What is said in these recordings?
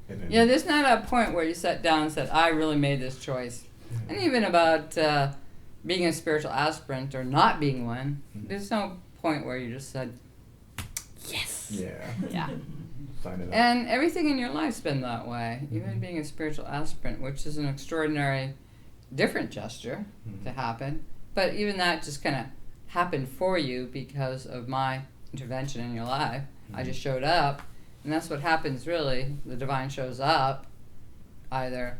And then, Yeah, there's not a point where you sat down and said, I really made this choice. And even about being a spiritual aspirant or not being one, there's no point where you just said, yes. Yeah. Yeah. Sign it up. And everything in your life's been that way. Even being a spiritual aspirant, which is an extraordinary, different gesture to happen. But even that just kind of happened for you because of my intervention in your life. I just showed up. And that's what happens, really. The divine shows up either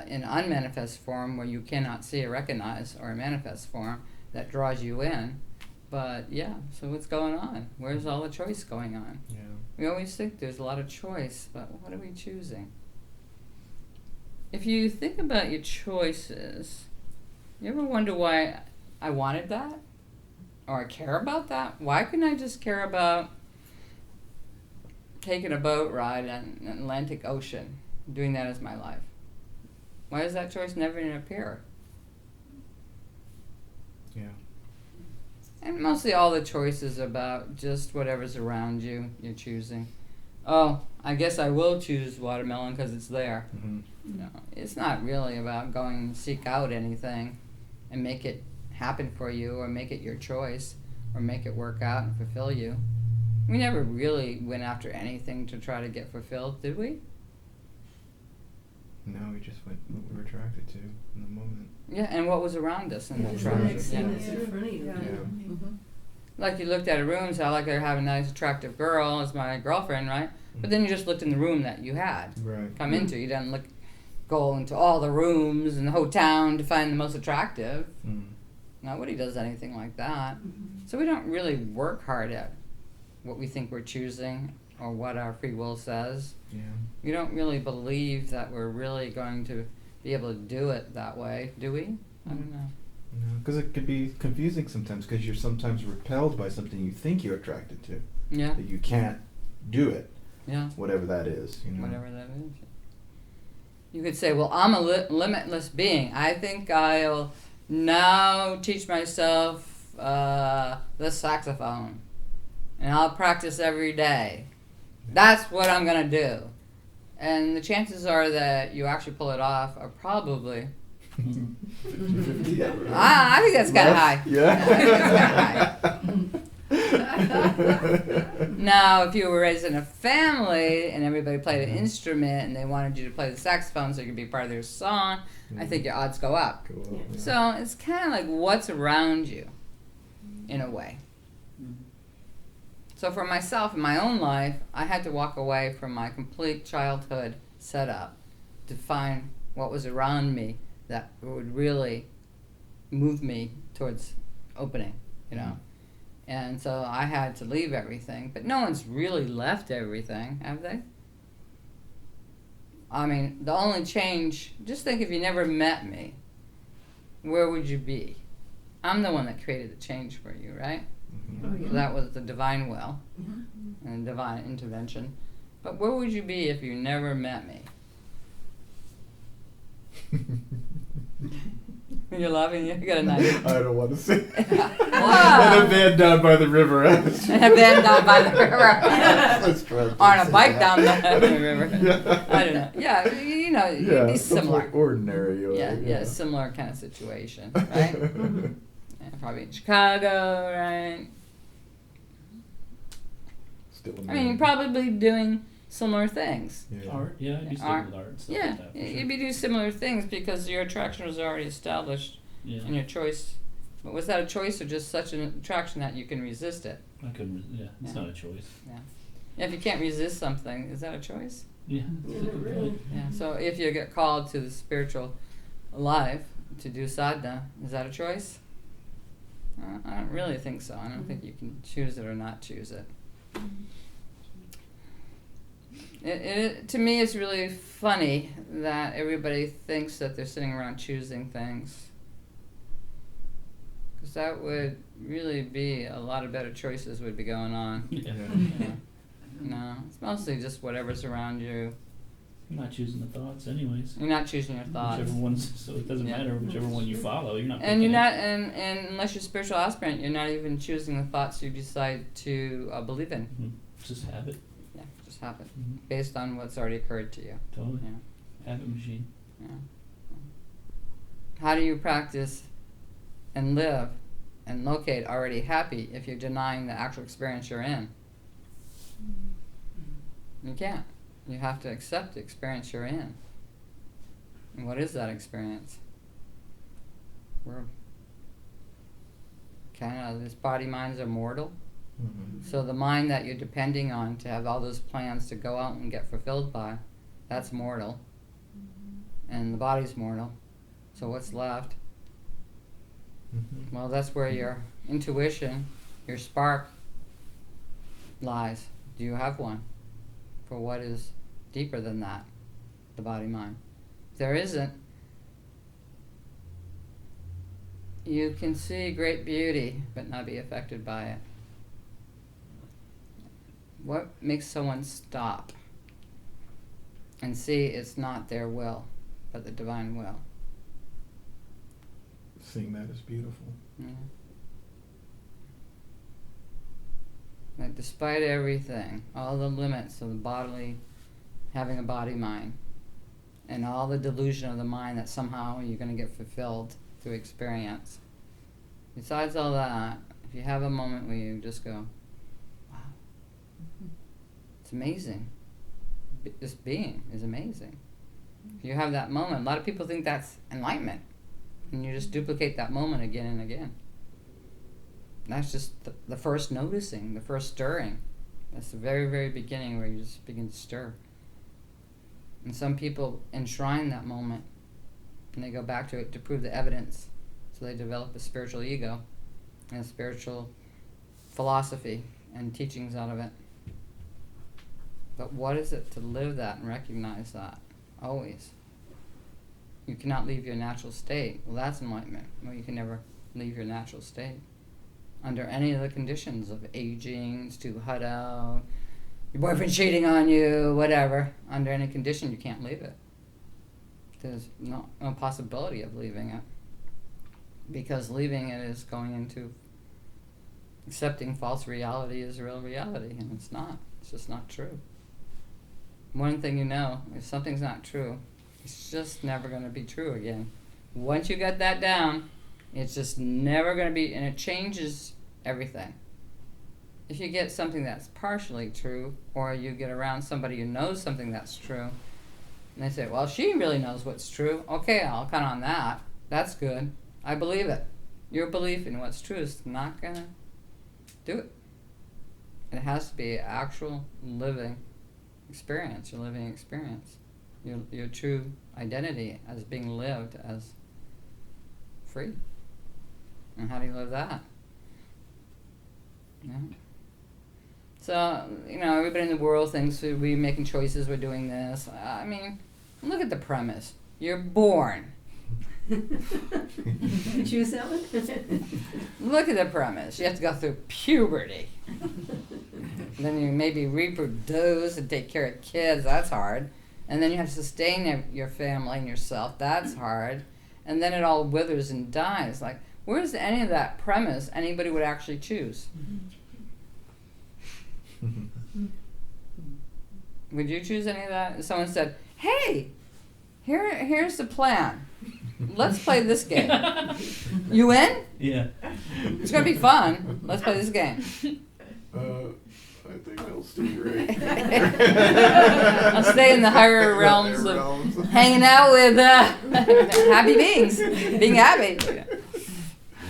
in unmanifest form where you cannot see or recognize, or a manifest form that draws you in. But yeah, so what's going on? Where's all the choice going on? Yeah. We always think there's a lot of choice, but what are we choosing? If you think about your choices, you ever wonder why I wanted that? Or I care about that? Why couldn't I just care about taking a boat ride on the Atlantic Ocean, doing that as my life? Why does that choice never even appear? Yeah. And mostly all the choices about just whatever's around you, you're choosing. Oh, I guess I will choose watermelon because it's there. No, it's not really about going and seek out anything and make it happen for you or make it your choice or make it work out and fulfill you. We never really went after anything to try to get fulfilled, did we? No, we just went what we were attracted to in the moment. Yeah, and what was around us in the Next attraction. thing Yeah. is in front of you. Yeah. Like you looked at a room and said, I like to have a nice attractive girl as my girlfriend, right? But then you just looked in the room that you had Right. come into. You didn't go into all the rooms in the whole town to find the most attractive. Nobody does anything like that. So we don't really work hard at what we think we're choosing or what our free will says. Yeah. We don't really believe that we're really going to be able to do it that way, do we? I don't know. Because it can be confusing sometimes because you're sometimes repelled by something you think you're attracted to. Yeah. That you can't do it, Yeah. whatever that is. You know? Whatever that is. You could say, well, I'm a limitless being. I think I'll now teach myself the saxophone. And I'll practice every day. That's what I'm going to do. And the chances are that you actually pull it off are probably... 50-50, yeah, right. I think that's kind of high. Yeah. Now, if you were raised in a family and everybody played an instrument and they wanted you to play the saxophone so you could be part of their song, I think your odds go up. Cool. Yeah. So it's kind of like what's around you, in a way. So for myself, in my own life, I had to walk away from my complete childhood setup to find what was around me that would really move me towards opening, you know. And so I had to leave everything. But no one's really left everything, have they? I mean, the only change, just think if you never met me, where would you be? I'm the one that created the change for you, right? Oh, yeah. So that was the divine will and divine intervention. But where would you be if you never met me? You're laughing. You got a knife. I don't want to say. Wow. And a van down by the river. And a van down by the river. Let's try to On a say bike that. down the river. Yeah. I don't know. Yeah, you know, it'd Yeah, be something similar. like ordinary. Or, Yeah, similar kind of situation, right? Yeah, probably in Chicago, right? Still I mean, you're probably doing similar things. Yeah. Art, yeah, I used to Art. with art and stuff Yeah, like that. for you'd sure. be doing similar things because your attraction was already established Yeah, and your choice. But was that a choice or just such an attraction that you can resist it? I couldn't. Yeah, it's Yeah. not a choice. Yeah, if you can't resist something, is that a choice? Yeah, Yeah, that's a good really. point. Yeah. So if you get called to the spiritual life to do sadhana, is that a choice? I don't really think so. I don't think you can choose it or not choose it. To me, it's really funny that everybody thinks that they're sitting around choosing things. Because that would really be a lot of better choices would be going on. Yeah. Yeah. No, it's mostly just whatever's around you. You're not choosing the thoughts, anyways. You're not choosing your thoughts. Whichever ones, so it doesn't Yeah. matter whichever one you follow. You're not. And picking you're it. not, and unless you're a spiritual aspirant, you're not even choosing the thoughts you decide to believe in. Just have it. Yeah, just just happen Mhm. based on what's already occurred to you. Totally. Yeah. Habit machine. Yeah. How do you practice and live and locate already happy if you're denying the actual experience you're in? You can't. You have to accept the experience you're in. And what is that experience? We're kind of, this body minds are mortal. Mhm. So the mind that you're depending on to have all those plans to go out and get fulfilled by, that's mortal. And the body's mortal. So what's left? Mhm. Well, that's where your intuition, your spark lies. Do you have one for what is deeper than that, the body-mind? If there isn't, you can see great beauty but not be affected by it. What makes someone stop and see it's not their will, but the divine will? Seeing that is beautiful. Yeah. That despite everything, all the limits of the bodily, having a body mind, and all the delusion of the mind that somehow you're going to get fulfilled through experience, besides all that, if you have a moment where you just go, wow, it's amazing. This being is amazing. If you have that moment, a lot of people think that's enlightenment. And you just duplicate that moment again and again. And that's just the first noticing, the first stirring. That's the very, very beginning where you just begin to stir. And some people enshrine that moment and they go back to it to prove the evidence. So they develop a spiritual ego and a spiritual philosophy and teachings out of it. But what is it to live that and recognize that? Always. You cannot leave your natural state. Well, that's enlightenment. Well, you can never leave your natural state. Under any of the conditions of aging, it's too hot out, your boyfriend cheating on you, whatever. Under any condition, you can't leave it. There's no possibility of leaving it. Because leaving it is going into accepting false reality as real reality, and it's not. It's just not true. One thing you know, if something's not true, it's just never going to be true again. Once you get that down, it's just never going to be, and it changes everything. If you get something that's partially true, or you get around somebody who knows something that's true, and they say, well, she really knows what's true. Okay, I'll count on that. That's good. I believe it. Your belief in what's true is not going to do it. It has to be actual living experience, your living experience. Your true identity as being lived as free. And how do you live that? Yeah. So, everybody in the world thinks we're making choices, we're doing this. I mean, look at the premise. You're born. You choose that one? Look at the premise. You have to go through puberty. Then you maybe reproduce and take care of kids. That's hard. And then you have to sustain your family and yourself. That's hard. And then it all withers and dies. Like, where's any of that premise anybody would actually choose? Would you choose any of that? If someone said, hey, here's the plan. Let's play this game. You in? Yeah. It's going to be fun. Let's play this game. I think I'll stay right. I'll stay in the higher realms of hanging out with happy beings, being happy. You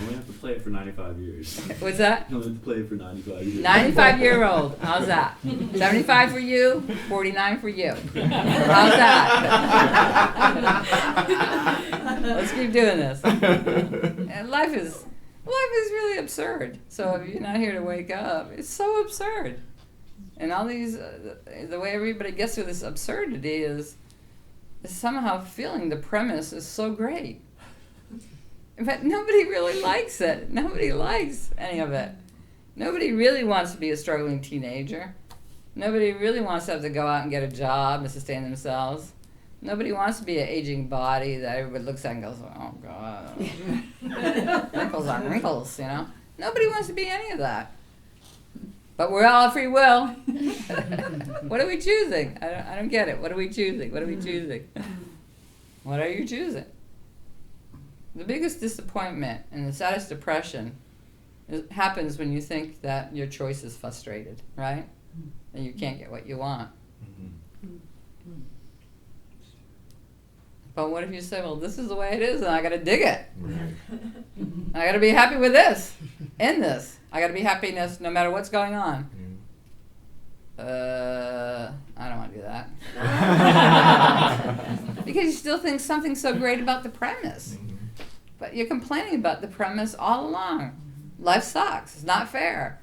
only have to play it for 95 years. What's that? You only have to play it for 95 years. 95-year-old. How's that? 75 for you, 49 for you. How's that? Let's keep doing this. And life is really absurd. So if you're not here to wake up, it's so absurd. And all these, the way everybody gets through this absurdity is somehow feeling the premise is so great. But nobody really likes it. Nobody likes any of it. Nobody really wants to be a struggling teenager. Nobody really wants to have to go out and get a job and sustain themselves. Nobody wants to be an aging body that everybody looks at and goes, oh, God. Wrinkles on wrinkles, Nobody wants to be any of that. But we're all free will. What are we choosing? I don't get it. What are we choosing? What are we choosing? What are you choosing? The biggest disappointment and the saddest depression happens when you think that your choice is frustrated, right? And you can't get what you want. But what if you say, well, this is the way it is and I gotta dig it. Right. I gotta be happy with this, in this. I gotta be happiness no matter what's going on. I don't want to do that. Because you still think something's so great about the premise. But you're complaining about the premise all along. Life sucks. It's not fair.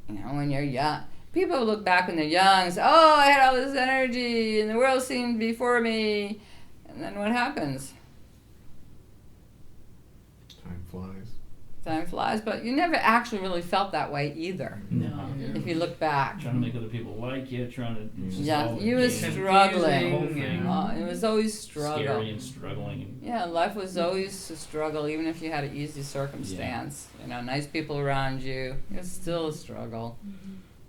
You know, when you're young, people look back when they're young and say, oh, I had all this energy and the world seemed before me. And then what happens? Time flies. Time flies, but you never actually really felt that way either. No. If you look back. Trying to make other people like you, trying to. it's just Yeah, all you were confusing. struggling. The whole thing. It was always struggle. Scary and struggling. And, Yeah, life was always a struggle, even if you had an easy circumstance. You know, nice people around you. It was still a struggle.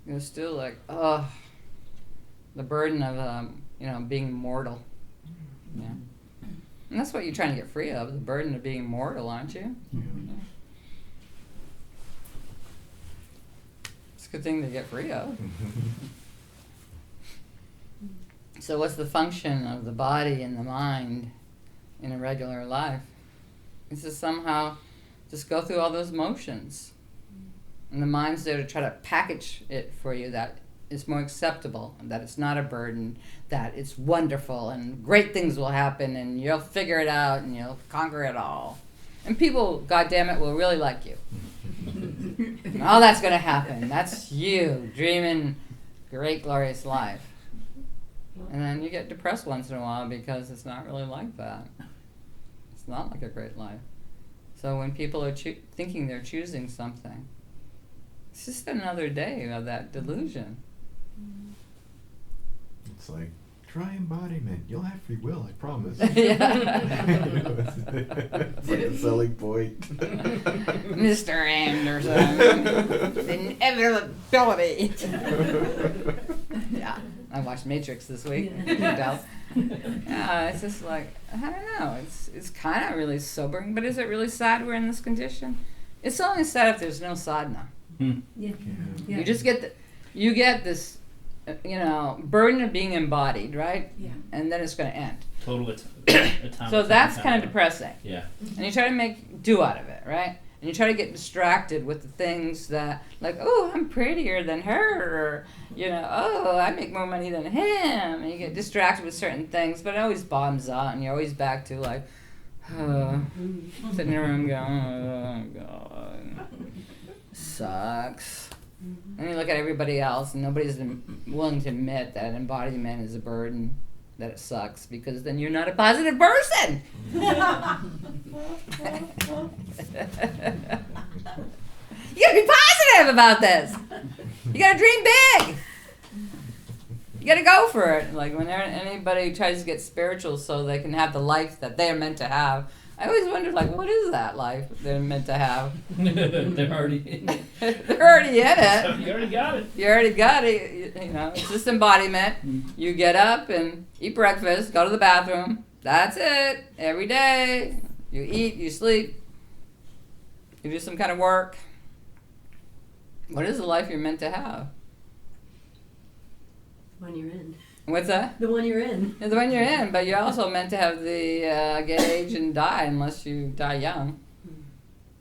It was still like, the burden of, being mortal. Yeah. And that's what you're trying to get free of, the burden of being mortal, aren't you? Yeah. It's a good thing to get free of. So what's the function of the body and the mind in a regular life? It's to somehow just go through all those motions. And the mind's there to try to package it for you that it's more acceptable, and that it's not a burden, that it's wonderful and great things will happen and you'll figure it out and you'll conquer it all. And people, goddammit, will really like you. And all that's going to happen. That's you dreaming great, glorious life. And then you get depressed once in a while because it's not really like that. It's not like a great life. So when people are thinking they're choosing something, it's just another day of that delusion. It's like, try embodiment. You'll have free will, I promise. Yeah. It's like a selling point. Mr. Anderson, the inevitability. Yeah, I watched Matrix this week. You can tell. Yeah, it's just like, I don't know. It's kind of really sobering, but is it really sad we're in this condition? It's only sad if there's no sadhana. Yeah. You just get this, burden of being embodied, right? Yeah. And then it's going to end. total atomic. So that's kind of depressing. Yeah. And you try to make do out of it, right? And you try to get distracted with the things that, like, oh, I'm prettier than her, or, oh, I make more money than him. And you get distracted with certain things, but it always bombs out, and you're always back to, like, sitting in a room going, oh, God, sucks. And you look at everybody else, and nobody's willing to admit that embodiment is a burden, that it sucks, because then you're not a positive person. You gotta be positive about this. You gotta dream big. You gotta go for it. Like when anybody tries to get spiritual so they can have the life that they're meant to have, I always wondered, like, what is that life they're meant to have? They're already in it. They're already in it. You already got it. You already got it. It's just embodiment. You get up and eat breakfast, go to the bathroom. That's it. Every day. You eat, you sleep. You do some kind of work. What is the life you're meant to have? When you're in. What's that? The one you're in. The one you're in, but you're also meant to have the get age and die unless you die young.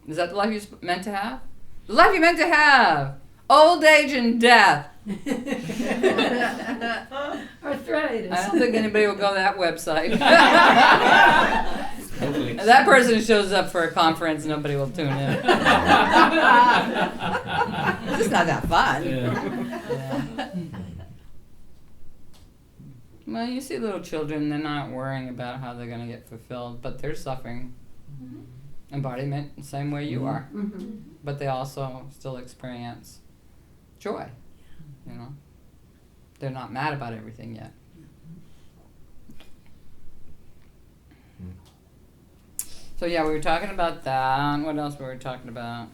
Is that the life you're meant to have? The life you're meant to have! Old age and death. Arthritis. I don't think anybody will go to that website. If that person shows up for a conference, nobody will tune in. It's just not that fun. Yeah. Well, you see little children, they're not worrying about how they're going to get fulfilled, but they're suffering embodiment the same way you are. Mm-hmm. But they also still experience joy. They're not mad about everything yet. So yeah, we were talking about that. What else were we talking about?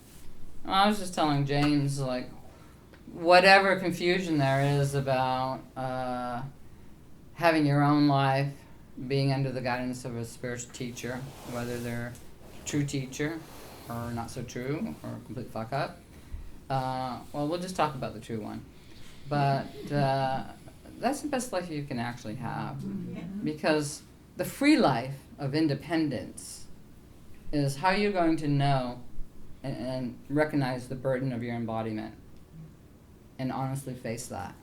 I was just telling James, like, whatever confusion there is about having your own life, being under the guidance of a spiritual teacher, whether they're a true teacher or not so true or a complete fuck up. Well, we'll just talk about the true one. But that's the best life you can actually have. Because the free life of independence is how you're going to know and recognize the burden of your embodiment and honestly face that.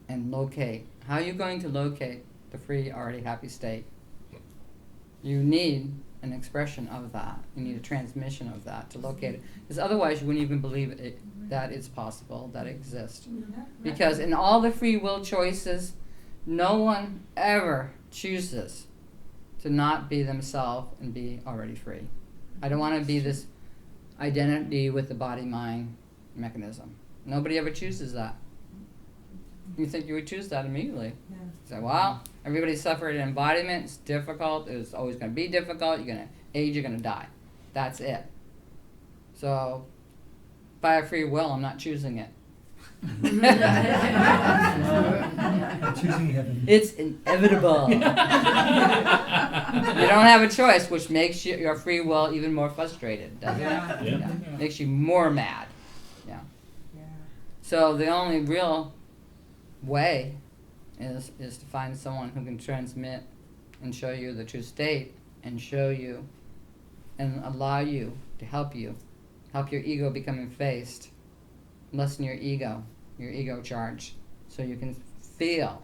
And locate. How are you going to locate the free, already happy state? You need an expression of that. You need a transmission of that to locate it. Because otherwise you wouldn't even believe that it's possible, that it exists. Because in all the free will choices, no one ever chooses to not be themselves and be already free. I don't want to be this identity with the body-mind mechanism. Nobody ever chooses that. You think you would choose that immediately. Yeah. Say, well, everybody suffered an embodiment, it's difficult, it's always going to be difficult, you're going to age, you're going to die. That's it. So, by a free will, I'm not choosing it. Choosing heaven. It's inevitable. You don't have a choice, which makes your free will even more frustrated, doesn't it? Yeah. Makes you more mad. Yeah. So the only real way is to find someone who can transmit and show you the true state and show you and allow you to help your ego become effaced, lessen your ego charge, so you can feel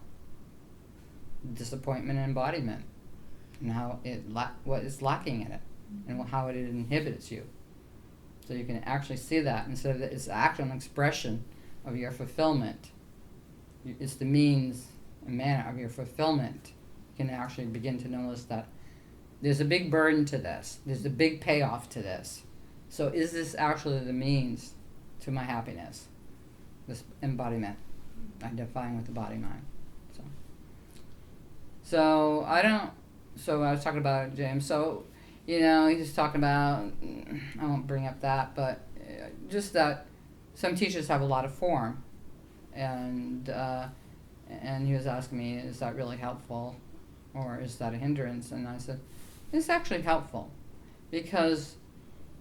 disappointment and embodiment and how what is lacking in it and how it inhibits you. So you can actually see that instead of it's the actual expression of your fulfillment. It's the means and manner of your fulfillment. You can actually begin to notice that there's a big burden to this. There's a big payoff to this. So is this actually the means to my happiness? This embodiment, identifying with the body-mind. So I was talking about James. So, he's talking about, I won't bring up that, but just that some teachers have a lot of form. And he was asking me, is that really helpful or is that a hindrance? And I said, it's actually helpful because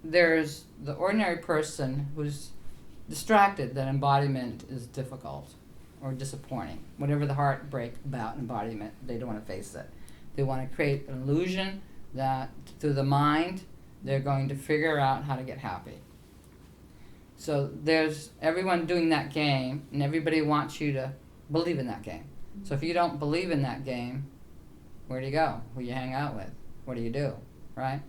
there's the ordinary person who's distracted that embodiment is difficult or disappointing. Whatever the heartbreak about embodiment, they don't want to face it. They want to create an illusion that through the mind, they're going to figure out how to get happy. So there's everyone doing that game, and everybody wants you to believe in that game. So if you don't believe in that game, where do you go? Who you hang out with? What do you do, right?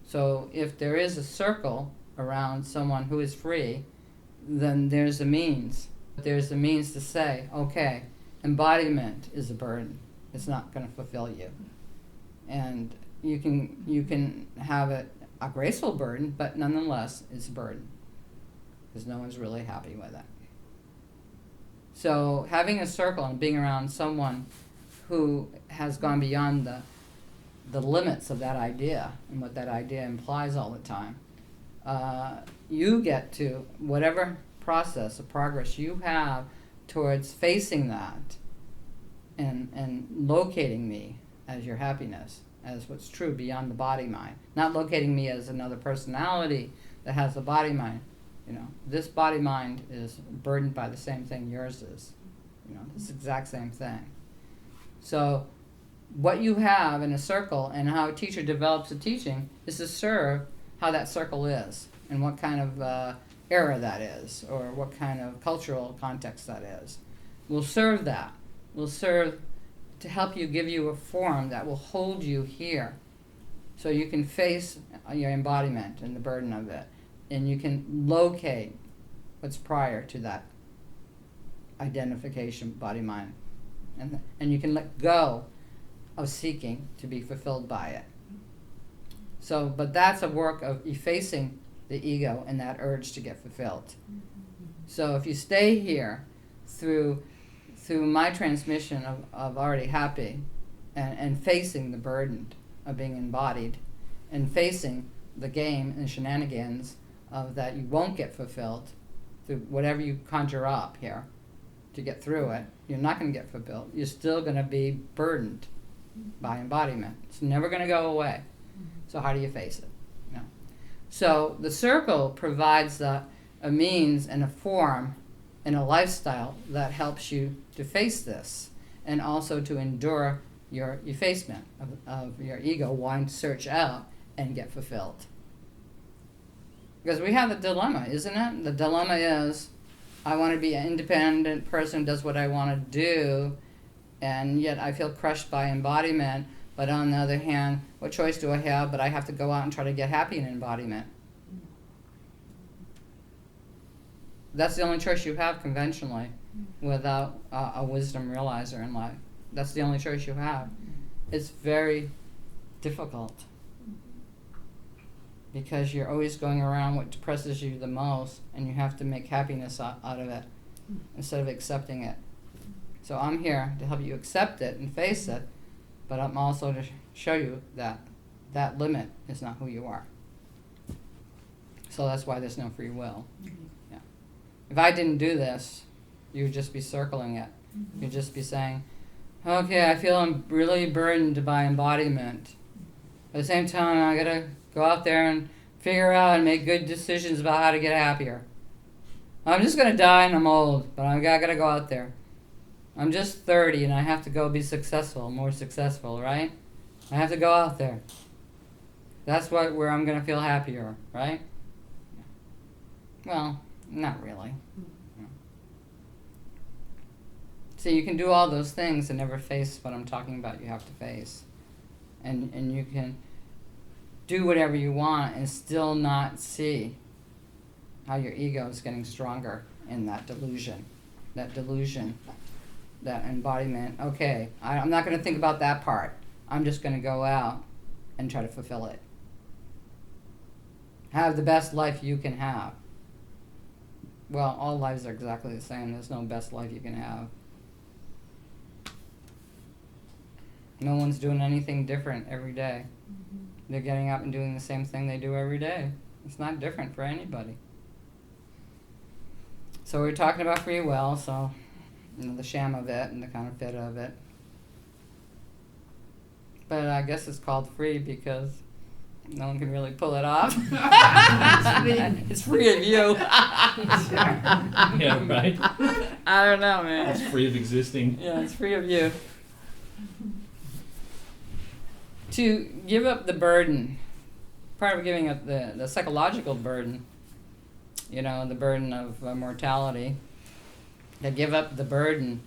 So if there is a circle around someone who is free, then there's a means. There's a means to say, okay, embodiment is a burden. It's not going to fulfill you. And you can have a graceful burden, but nonetheless, it's a burden. Because no one's really happy with it. So having a circle and being around someone who has gone beyond the limits of that idea and what that idea implies all the time, you get to whatever process of progress you have towards facing that and locating me as your happiness, as what's true beyond the body-mind. Not locating me as another personality that has a body-mind. This body-mind is burdened by the same thing yours is. It's the exact same thing. So what you have in a circle and how a teacher develops a teaching is to serve how that circle is and what kind of era that is or what kind of cultural context that is. We'll serve that. We'll serve to help you, give you a form that will hold you here so you can face your embodiment and the burden of it. And you can locate what's prior to that identification, body-mind. And you can let go of seeking to be fulfilled by it. So, but that's a work of effacing the ego and that urge to get fulfilled. So if you stay here through my transmission of already happy and facing the burden of being embodied and facing the game and shenanigans of that you won't get fulfilled through whatever you conjure up here to get through it. You're not going to get fulfilled. You're still going to be burdened by embodiment. It's never going to go away. So how do you face it? You know? So the circle provides a means and a form and a lifestyle that helps you to face this and also to endure your effacement of your ego wanting to search out and get fulfilled. Because we have the dilemma, isn't it? The dilemma is, I want to be an independent person who does what I want to do, and yet I feel crushed by embodiment. But on the other hand, what choice do I have? But I have to go out and try to get happy in embodiment. That's the only choice you have conventionally without a wisdom realizer in life. That's the only choice you have. It's very difficult because you're always going around what depresses you the most, and you have to make happiness out of it instead of accepting it. So I'm here to help you accept it and face it, but I'm also to show you that that limit is not who you are. So that's why there's no free will. Yeah. If I didn't do this, you would just be circling it. You'd just be saying, okay, I feel I'm really burdened by embodiment. At the same time, I gotta go out there and figure out and make good decisions about how to get happier. I'm just gonna die and I'm old, but I gotta go out there. I'm just 30 and I have to go be successful, more successful, right? I have to go out there. That's where I'm gonna feel happier, right? Well, not really. So you can do all those things and never face what I'm talking about you have to face. And you can do whatever you want and still not see how your ego is getting stronger in that delusion. That embodiment. Okay, I'm not going to think about that part. I'm just going to go out and try to fulfill it. Have the best life you can have. Well, all lives are exactly the same. There's no best life you can have. No one's doing anything different every day. They're getting up and doing the same thing they do every day. It's not different for anybody. So we're talking about free will, so the sham of it and the counterfeit of it. But I guess it's called free because no one can really pull it off. It's free of you. Yeah, right? I don't know, man. It's free of existing. Yeah, it's free of you. To give up the burden, part of giving up the psychological burden, the burden of mortality, to give up the burden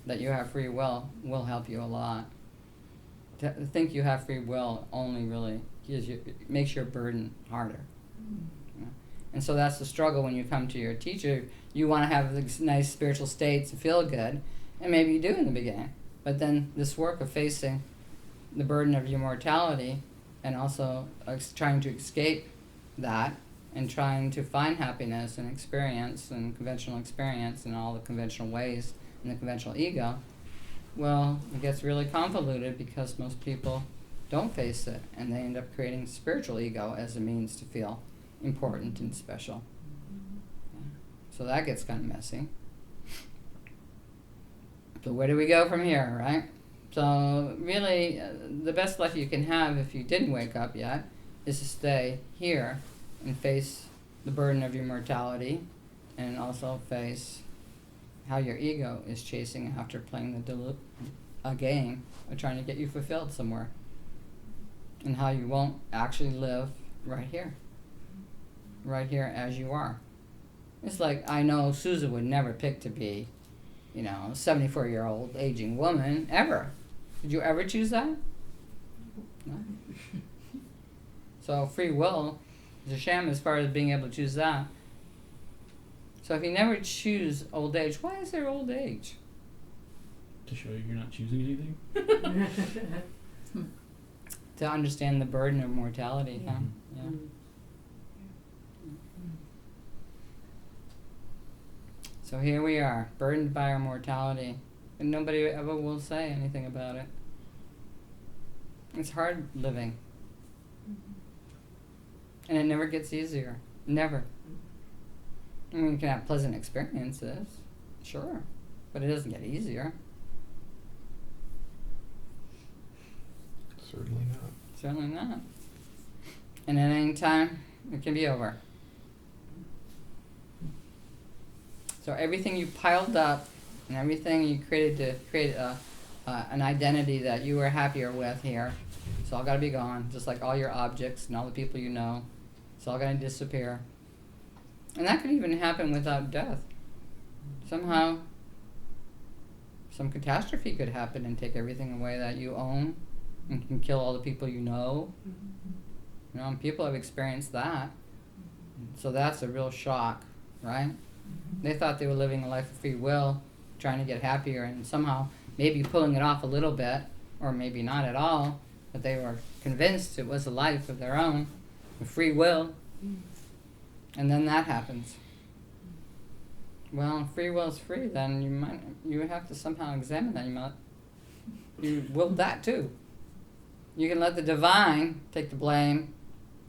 that you have free will help you a lot. To think you have free will only really makes your burden harder. And so that's the struggle when you come to your teacher. You want to have these nice spiritual states and feel good, and maybe you do in the beginning. But then this work of facing the burden of your mortality and also trying to escape that and trying to find happiness and experience and conventional experience in all the conventional ways in the conventional ego, well, it gets really convoluted because most people don't face it and they end up creating spiritual ego as a means to feel important and special. So that gets kind of messy. So where do we go from here, right? So really, the best life you can have if you didn't wake up yet is to stay here and face the burden of your mortality and also face how your ego is chasing after playing a game of trying to get you fulfilled somewhere, and how you won't actually live right here as you are. It's like, I know Susan would never pick to be, a 74-year-old aging woman, ever. Did you ever choose that? No. So free will is a sham as far as being able to choose that. So if you never choose old age, why is there old age? To show you you're not choosing anything? To understand the burden of mortality, huh? Yeah. So here we are, burdened by our mortality, and nobody ever will say anything about it. It's hard living. And it never gets easier. Never. I mean, you can have pleasant experiences, sure, but it doesn't get easier. Certainly not. Certainly not. And at any time, it can be over. So everything you piled up and everything you created to create an identity that you were happier with here, it's all got to be gone, just like all your objects and all the people you know. It's all going to disappear. And that could even happen without death. Somehow, some catastrophe could happen and take everything away that you own and can kill all the people you know. You know, and people have experienced that. So that's a real shock, right? They thought they were living a life of free will, trying to get happier, and somehow maybe pulling it off a little bit, or maybe not at all, but they were convinced it was a life of their own, of free will. And then that happens. Well, free will is free, then you have to somehow examine that. You willed that too. You can let the divine take the blame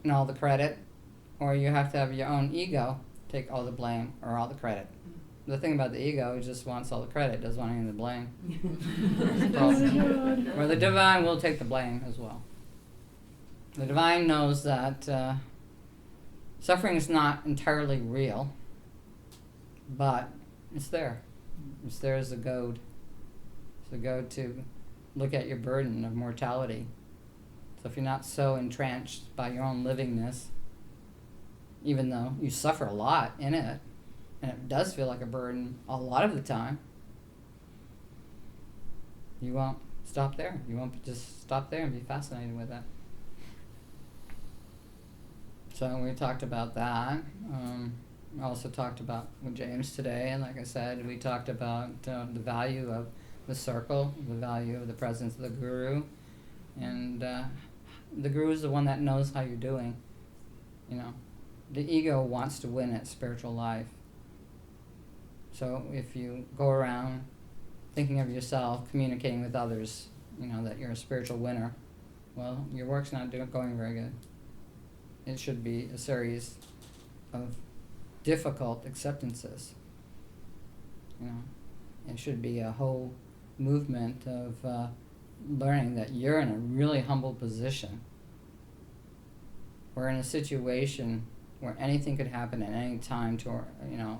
and all the credit, or you have to have your own ego take all the blame or all the credit. The thing about the ego, it just wants all the credit, doesn't want any of the blame. Or the divine will take the blame as well. The divine knows that suffering is not entirely real, but it's there. It's there as a goad. It's a goad to look at your burden of mortality. So if you're not so entrenched by your own livingness, even though you suffer a lot in it, and it does feel like a burden a lot of the time, you won't stop there. You won't just stop there and be fascinated with it. So we talked about that. We also talked about with James today, and like I said, we talked about the value of the circle, the value of the presence of the guru, and the guru is the one that knows how you're doing. You know, the ego wants to win at spiritual life. So if you go around thinking of yourself, communicating with others, you know, that you're a spiritual winner, well, your work's not going very good. It should be a series of difficult acceptances. You know, it should be a whole movement of learning that you're in a really humble position. We're in a situation where anything could happen at any time to, you know,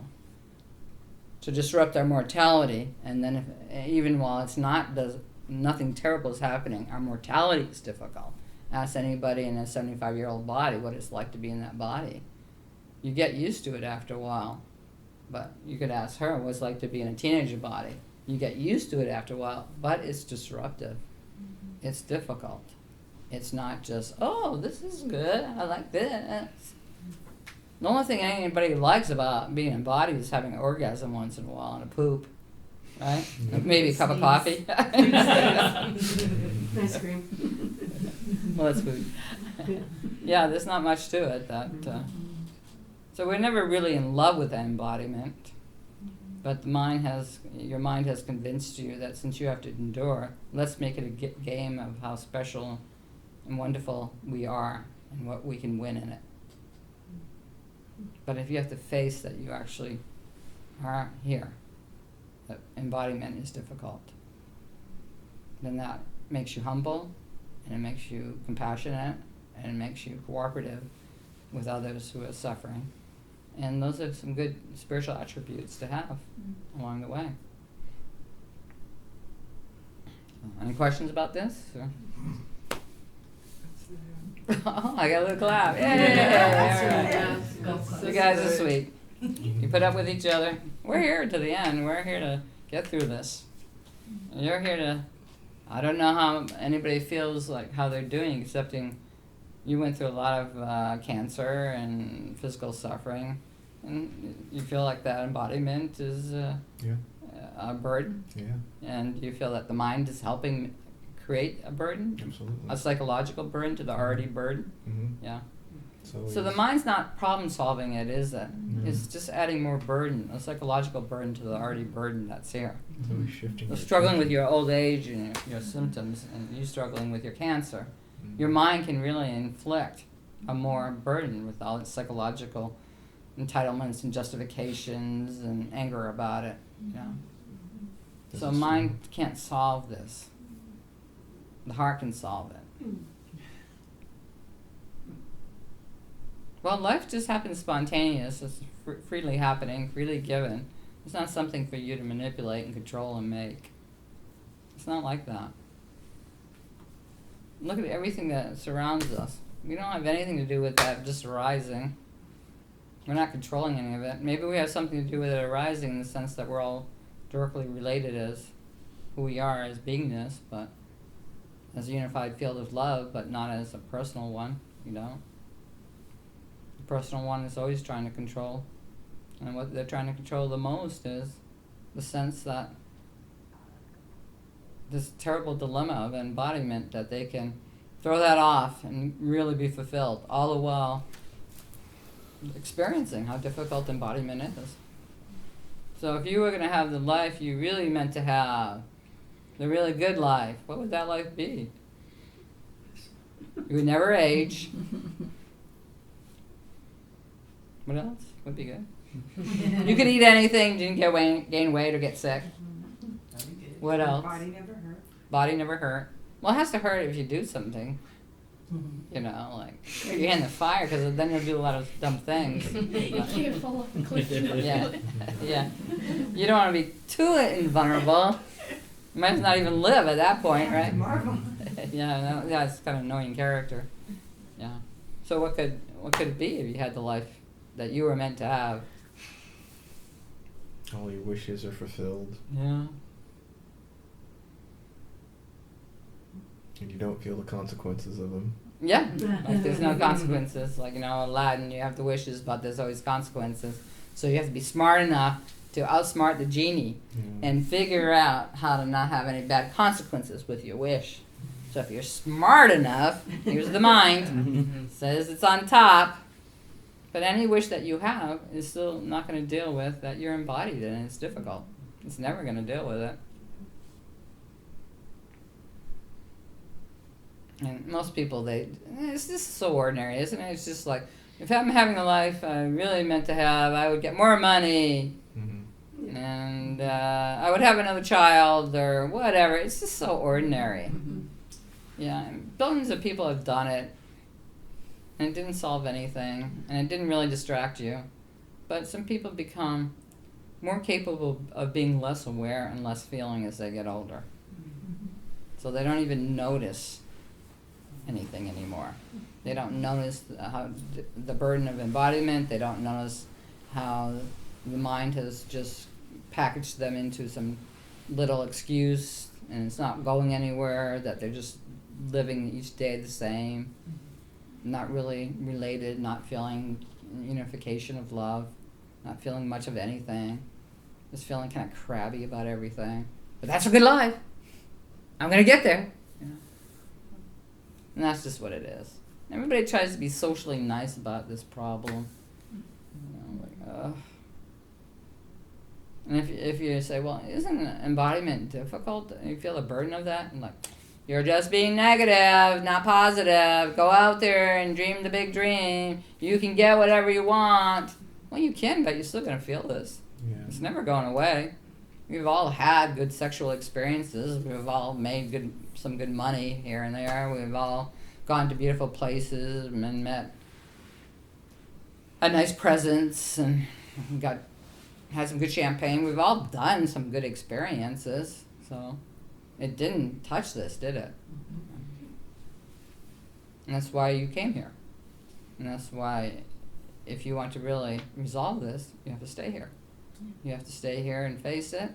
to disrupt our mortality, and then even while it's nothing terrible is happening, our mortality is difficult. Ask anybody in a 75-year-old body what it's like to be in that body. You get used to it after a while, but you could ask her what it's like to be in a teenager body. You get used to it after a while, but it's disruptive. It's difficult. It's not just, oh, this is good, I like this. The only thing anybody likes about being in body is having an orgasm once in a while and a poop, right? Maybe a cup of coffee. Ice cream. Well, that's food. Yeah, there's not much to it. So we're never really in love with that embodiment, but your mind has convinced you that since you have to endure, let's make it a game of how special and wonderful we are and what we can win in it. But if you have to face that you actually are here, that embodiment is difficult, then that makes you humble, and it makes you compassionate, and it makes you cooperative with others who are suffering. And those are some good spiritual attributes to have along the way. Any questions about this? Or? Oh, I got a little clap. Yay! All right. You guys are sweet. You put up with each other. We're here to the end. We're here to get through this. You're here to, I don't know how anybody feels like how they're doing, excepting you went through a lot of cancer and physical suffering, and you feel like that embodiment is a burden. Yeah. And you feel that the mind is helping create a burden, Absolutely. a psychological burden to the already burden. Mm-hmm. Yeah. So So the mind's not problem solving it, is it? No. It's just adding more burden, a psychological burden to the already burden that's here. it's always shifting. So your struggling with attention. your old age and your symptoms, and you struggling with your cancer, Mhm. your mind can really inflict a more burden with all its psychological entitlements and justifications and anger about it. You know? This So is mind can't solve this. The heart can solve it. Well, life just happens spontaneous. It's freely happening, freely given. It's not something for you to manipulate and control and make. It's not like that. Look at everything that surrounds us. We don't have anything to do with that just arising. We're not controlling any of it. Maybe we have something to do with it arising in the sense that we're all directly related as who we are as beingness, but as a unified field of love, but not as a personal one, you know. The personal one is always trying to control. And what they're trying to control the most is the sense that this terrible dilemma of embodiment, that they can throw that off and really be fulfilled, all the while experiencing how difficult embodiment is. So if you were going to have the life you really meant to have, the really good life, what would that life be? You would never age. What else would be good? You could eat anything, didn't gain weight or get sick. What else? Body never hurt. Body never hurt. Well, it has to hurt if you do something. You know, like you're in the fire, because then you'll do a lot of dumb things. Be careful. Yeah, yeah. You don't want to be too invulnerable. You might not even live at that point, right? Marvel. Yeah, that's kind of annoying character. Yeah. So what could it be if you had the life that you were meant to have? All your wishes are fulfilled, Yeah. and you don't feel the consequences of them. Yeah. Like there's no consequences. Like, you know, Aladdin, you have the wishes, but there's always consequences. So you have to be smart enough to outsmart the genie and figure out how to not have any bad consequences with your wish. So if you're smart enough, here's the mind, says it's on top, but any wish that you have is still not going to deal with that you're embodied in. It's difficult. It's never going to deal with it. And most people, it's just so ordinary, isn't it? It's just like, if I'm having the life I really meant to have, I would get more money, and I would have another child, or whatever. It's just so ordinary. Yeah, and billions of people have done it, and it didn't solve anything, and it didn't really distract you. But some people become more capable of being less aware and less feeling as they get older. So they don't even notice anything anymore. They don't notice how the burden of embodiment. They don't notice how the mind has just packaged them into some little excuse, and it's not going anywhere, that they're just living each day the same, not really related, not feeling unification of love, not feeling much of anything, just feeling kind of crabby about everything. But that's a good life. I'm going to get there. You know? And that's just what it is. Everybody tries to be socially nice about this problem. You know, like, ugh. And if you say, well, isn't embodiment difficult? And you feel the burden of that? And like, you're just being negative, not positive. Go out there and dream the big dream. You can get whatever you want. Well, you can, but you're still going to feel this. Yeah. It's never going away. We've all had good sexual experiences. We've all made some good money here and there. We've all gone to beautiful places and had nice presents and had some good champagne. We've all done some good experiences. So it didn't touch this, did it? And that's why you came here. And that's why, if you want to really resolve this, you have to stay here. You have to stay here and face it.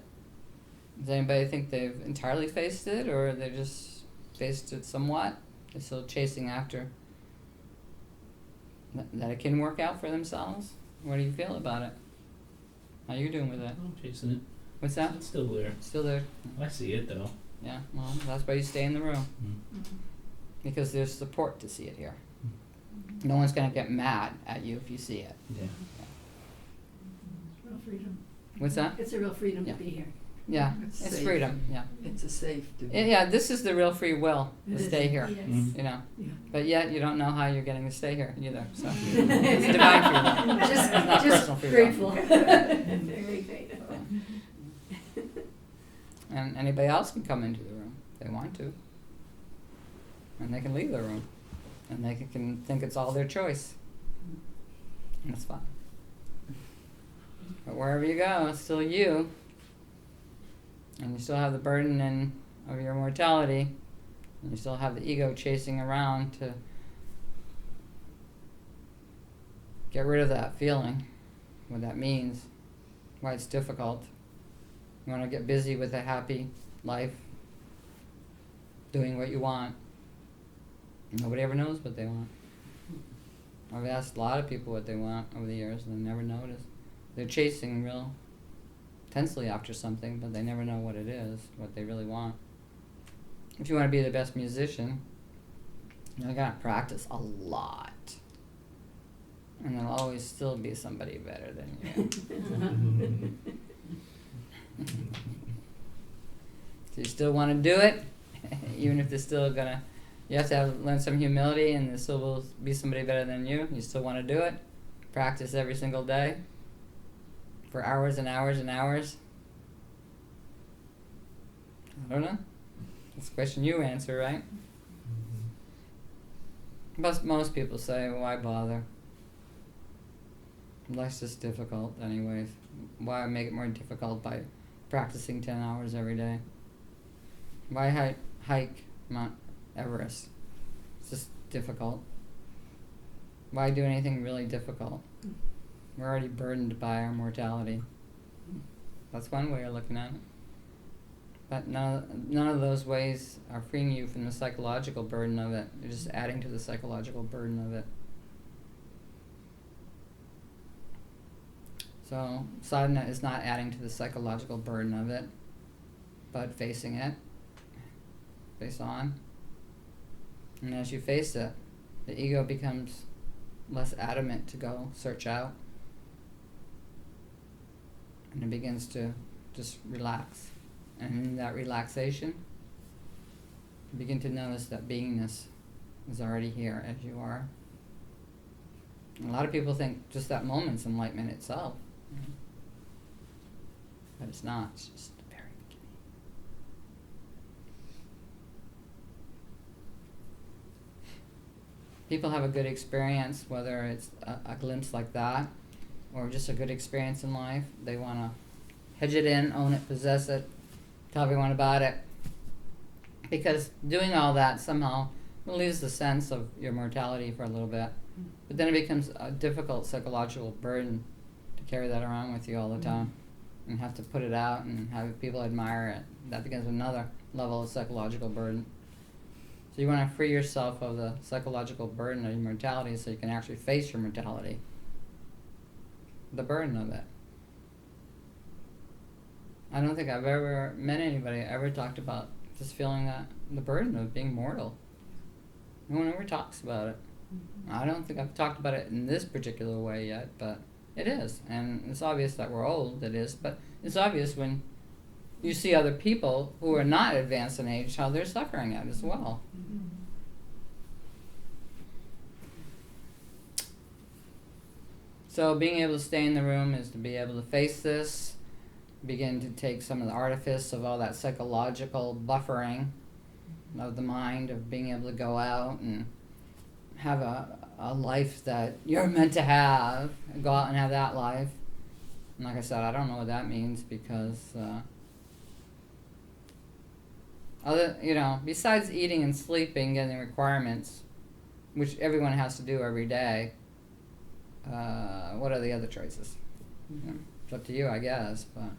Does anybody think they've entirely faced it, or they just faced it somewhat? They're still chasing after that it can work out for themselves? What do you feel about it? How you doing with it? I'm chasing it. What's that? It's still there. Still there? I see it though. Yeah, well, that's why you stay in the room. Mm. Because there's support to see it here. No one's going to get mad at you if you see it. Yeah. Real freedom. What's that? It's a real freedom Yeah. to be here. Yeah, It's it's safe. freedom. Yeah. It's a safe to be. Yeah, this is the real free will It to is. stay here. Yes. Mm. You know, Yeah. but yet you don't know how you're getting to stay here either. So it's divine free will. Just, It's not just personal free will. grateful. Very grateful. And anybody else can come into the room if they want to. And they can leave the room. And they can think it's all their choice. And that's fine. But wherever you go, it's still you. And you still have the burden of your mortality. And you still have the ego chasing around to get rid of that feeling, what that means, why it's difficult. You want to get busy with a happy life, doing what you want. Nobody ever knows what they want. I've asked a lot of people what they want over the years, and they never notice. They're chasing real intensely after something, but they never know what it is, what they really want. If you want to be the best musician, you gotta practice a lot. And there'll always still be somebody better than you. So you still want to do it, even if they're still gonna. You have to learn some humility, and there still will be somebody better than you. You still want to do it. Practice every single day for hours and hours and hours. I don't know. That's a question you answer, right? Most people say, why bother? Life's just difficult anyways. Why make it more difficult by practicing 10 hours every day? Why hike Mount Everest? It's just difficult. Why do anything really difficult? We're already burdened by our mortality. That's one way of looking at it. But none of those ways are freeing you from the psychological burden of it. You're just adding to the psychological burden of it. So sadhana is not adding to the psychological burden of it, but facing it, face on. And as you face it, the ego becomes less adamant to go search out. And it begins to just relax. And in that relaxation, you begin to notice that beingness is already here as you are. And a lot of people think just that moment's enlightenment itself. But it's not. It's just the very beginning. People have a good experience, whether it's a glimpse like that, or just a good experience in life. They want to hedge it in, own it, possess it, tell everyone about it. Because doing all that somehow relieves the sense of your mortality for a little bit. But then it becomes a difficult psychological burden to carry that around with you all the time. And have to put it out and have people admire it. That becomes another level of psychological burden. So you want to free yourself of the psychological burden of your mortality so you can actually face your mortality. The burden of it. I don't think I've ever met anybody ever talked about just feeling that the burden of being mortal. No one ever talks about it. I don't think I've talked about it in this particular way yet, but it is. And it's obvious that we're old, it is, but it's obvious when you see other people who are not advanced in age how they're suffering it as well. So being able to stay in the room is to be able to face this, begin to take some of the artifice of all that psychological buffering of the mind, of being able to go out and have a life that you're meant to have, and go out and have that life. And like I said, I don't know what that means because, besides eating and sleeping, getting requirements, which everyone has to do every day, what are the other choices? It's up to you, I guess, but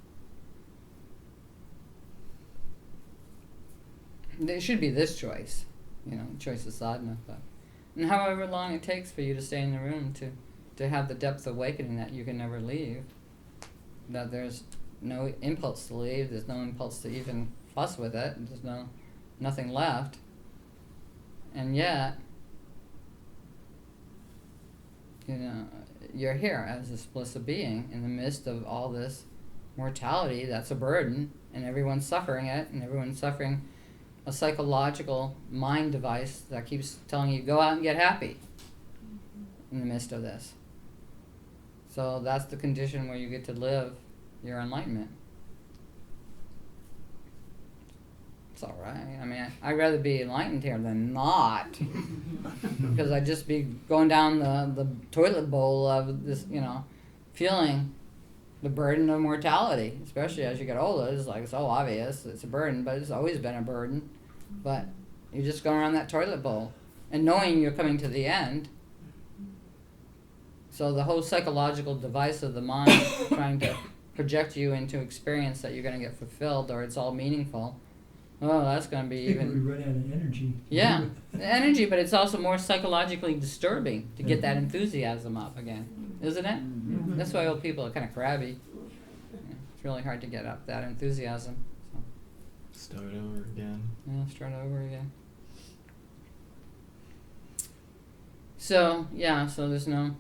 there should be this choice, choice of sadhana. But and however long it takes for you to stay in the room to have the depth of awakening that you can never leave, that there's no impulse to leave, there's no impulse to even fuss with it, there's nothing left, and yet, you're here as this bliss of being in the midst of all this mortality, that's a burden, and everyone's suffering it, and everyone's suffering a psychological mind device that keeps telling you, go out and get happy in the midst of this. So that's the condition where you get to live your enlightenment. It's all right. I mean, I'd rather be enlightened here than not. Because I'd just be going down the toilet bowl of this, feeling the burden of mortality, especially as you get older. It's like so obvious it's a burden, but it's always been a burden. But you're just going around that toilet bowl and knowing you're coming to the end. So the whole psychological device of the mind trying to project you into experience that you're going to get fulfilled or it's all meaningful. Oh, that's going to be I think even... we run out of energy. Yeah, the energy, but it's also more psychologically disturbing to get that enthusiasm up again, isn't it? Mhm. That's why old people are kind of crabby. It's really hard to get up that enthusiasm. Start over again. Start over again. So there's no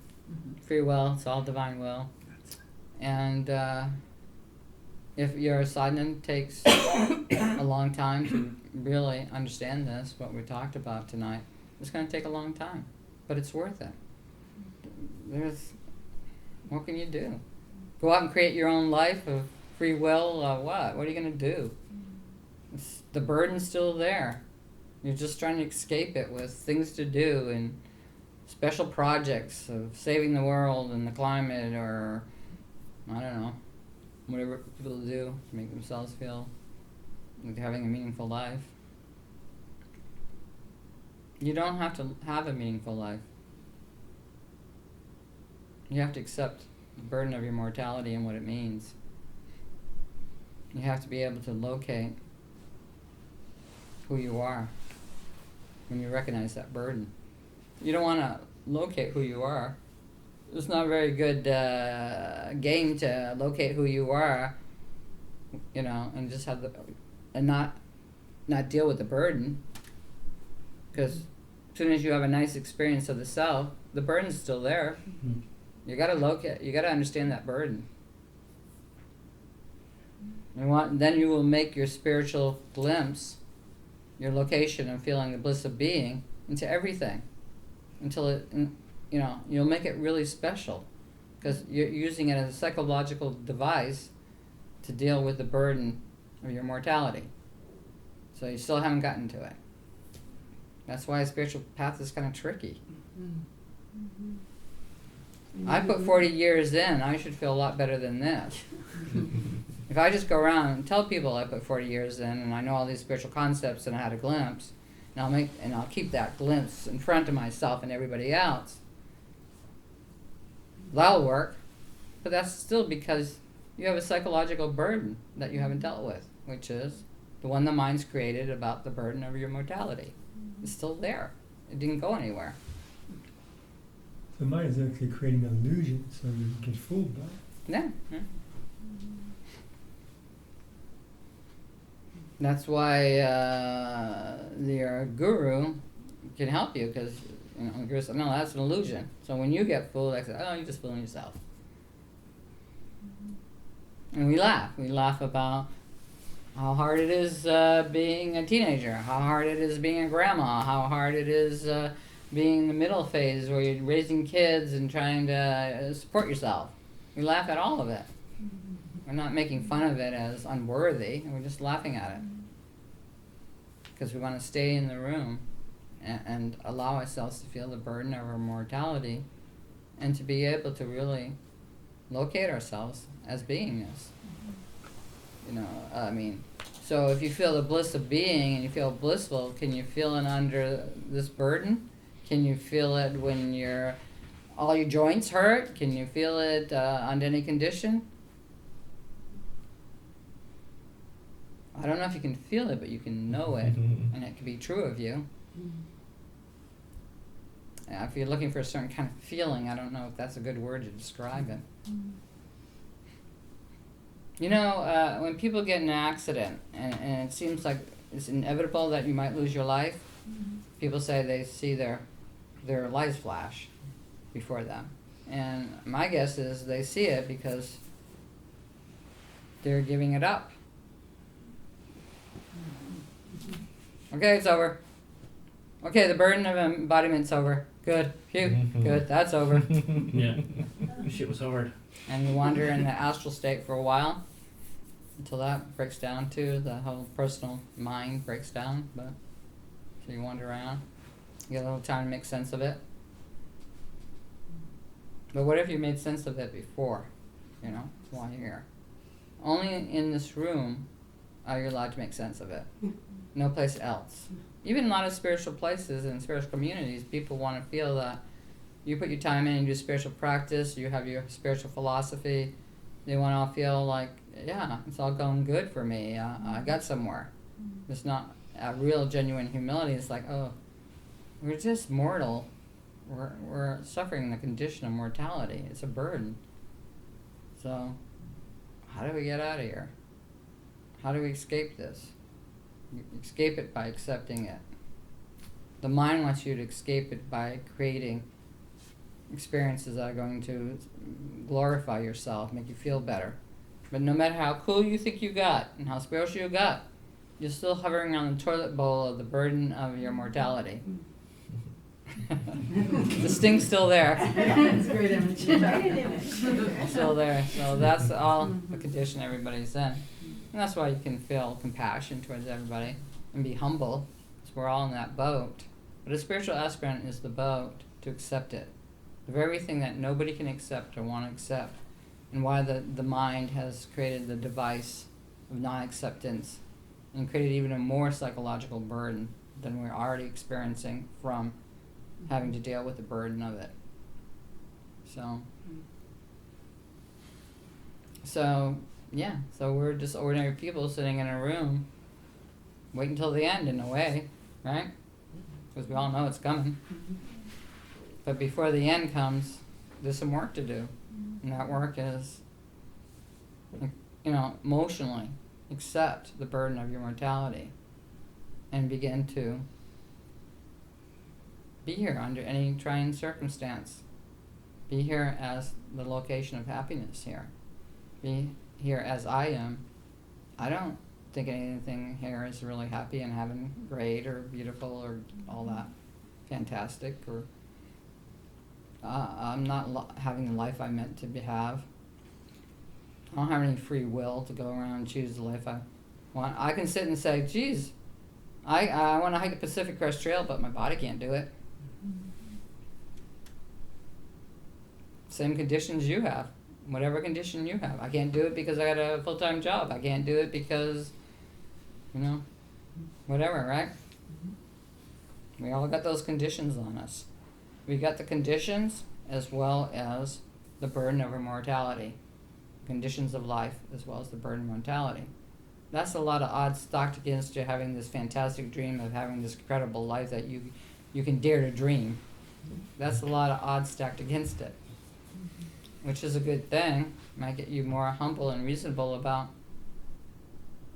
free will, it's all divine will. And if your sadhana takes a long time to really understand this, what we talked about tonight, it's going to take a long time, but it's worth it. What can you do? Go out and create your own life of free will. What? What are you going to do? The burden's still there. You're just trying to escape it with things to do and special projects of saving the world and the climate, or I don't know, whatever people do to make themselves feel like they're having a meaningful life. You don't have to have a meaningful life. You have to accept the burden of your mortality and what it means. You have to be able to locate who you are when you recognize that burden. You don't want to locate who you are. It's not a very good game to locate who you are, and just have not deal with the burden. Because as soon as you have a nice experience of the self, the burden's still there. Mhm. You gotta understand that burden. Then you will make your spiritual glimpse, your location of feeling the bliss of being, into everything. Until you'll make it really special. Because you're using it as a psychological device to deal with the burden of your mortality. So you still haven't gotten to it. That's why a spiritual path is kind of tricky. I put 40 years in, I should feel a lot better than this. If I just go around and tell people I put 40 years in and I know all these spiritual concepts and I had a glimpse, and I'll keep that glimpse in front of myself and everybody else, that'll work. But that's still because you have a psychological burden that you haven't dealt with, which is the one the mind's created about the burden of your mortality. It's still there. It didn't go anywhere. The mind is actually creating an illusion, so you get fooled by it. Yeah. That's why your guru can help you, because the guru says, no, that's an illusion. So when you get fooled, I say, oh, you're just fooling yourself. And we laugh. We laugh about how hard it is being a teenager, how hard it is being a grandma, how hard it is being in the middle phase where you're raising kids and trying to support yourself. We laugh at all of it. We're not making fun of it as unworthy. We're just laughing at it. Because we want to stay in the room and allow ourselves to feel the burden of our mortality and to be able to really locate ourselves as beingness. So if you feel the bliss of being and you feel blissful, can you feel it under this burden? Can you feel it when all your joints hurt? Can you feel it under any condition? I don't know if you can feel it, but you can know it, and it can be true of you. If you're looking for a certain kind of feeling, I don't know if that's a good word to describe it. When people get in an accident, and it seems like it's inevitable that you might lose your life, people say they see their lives flash before them. And my guess is they see it because they're giving it up. Okay, it's over. Okay, the burden of embodiment's over. Good. Phew. Good. That's over. Yeah. This shit was hard. And you wander in the astral state for a while until that breaks down too. The whole personal mind breaks down. But so you wander around. You get a little time to make sense of it. But what if you made sense of it before? You know, while you're here. Only in this room are you allowed to make sense of it. No place else. Even in a lot of spiritual places and spiritual communities, people want to feel that you put your time in and do spiritual practice, you have your spiritual philosophy, they want to feel like, yeah, it's all going good for me, I got somewhere. It's not a real genuine humility. It's like, oh, we're just mortal. We're suffering the condition of mortality. It's a burden. So, how do we get out of here? How do we escape this? You escape it by accepting it. The mind wants you to escape it by creating experiences that are going to glorify yourself, make you feel better. But no matter how cool you think you got and how spiritual you got, you're still hovering on the toilet bowl of the burden of your mortality. The sting's still there. That's a great image. It's still there. So that's all the condition everybody's in. And that's why you can feel compassion towards everybody and be humble, because we're all in that boat. But a spiritual aspirant is the boat to accept it. The very thing that nobody can accept or want to accept. And why the mind has created the device of non-acceptance and created even a more psychological burden than we're already experiencing from having to deal with the burden of it. So yeah, so we're just ordinary people sitting in a room waiting until the end in a way, right? Because we all know it's coming. But before the end comes, there's some work to do. And that work is, emotionally accept the burden of your mortality and begin to be here under any trying circumstance. Be here as the location of happiness here. Be here as I am. I don't think anything here is really happy and having great or beautiful or all that fantastic, or I'm not having the life I meant to have. I don't have any free will to go around and choose the life I want. I can sit and say, geez, I want to hike the Pacific Crest Trail, but my body can't do it. Same conditions you have. Whatever condition you have. I can't do it because I got a full-time job. I can't do it because, whatever, right? We all got those conditions on us. We got the conditions as well as the burden of our mortality. Conditions of life as well as the burden of mortality. That's a lot of odds stacked against you having this fantastic dream of having this incredible life that you can dare to dream. That's a lot of odds stacked against it. Which is a good thing. Might get you more humble and reasonable about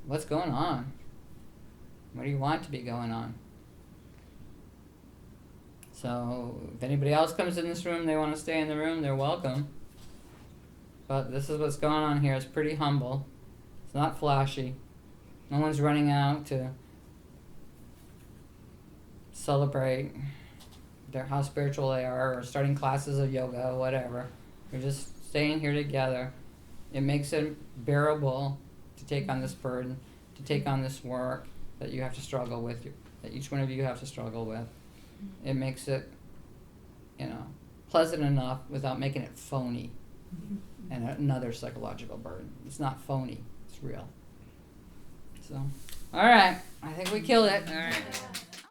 what's going on. What do you want to be going on? So, if anybody else comes in this room, they want to stay in the room, they're welcome. But this is what's going on here. It's pretty humble. It's not flashy. No one's running out to celebrate how spiritual they are or starting classes of yoga or whatever. We're just staying here together. It makes it bearable to take on this burden, to take on this work that you have to struggle with, that each one of you have to struggle with. It makes it, pleasant enough without making it phony and another psychological burden. It's not phony. It's real. So, all right. I think we killed it. All right.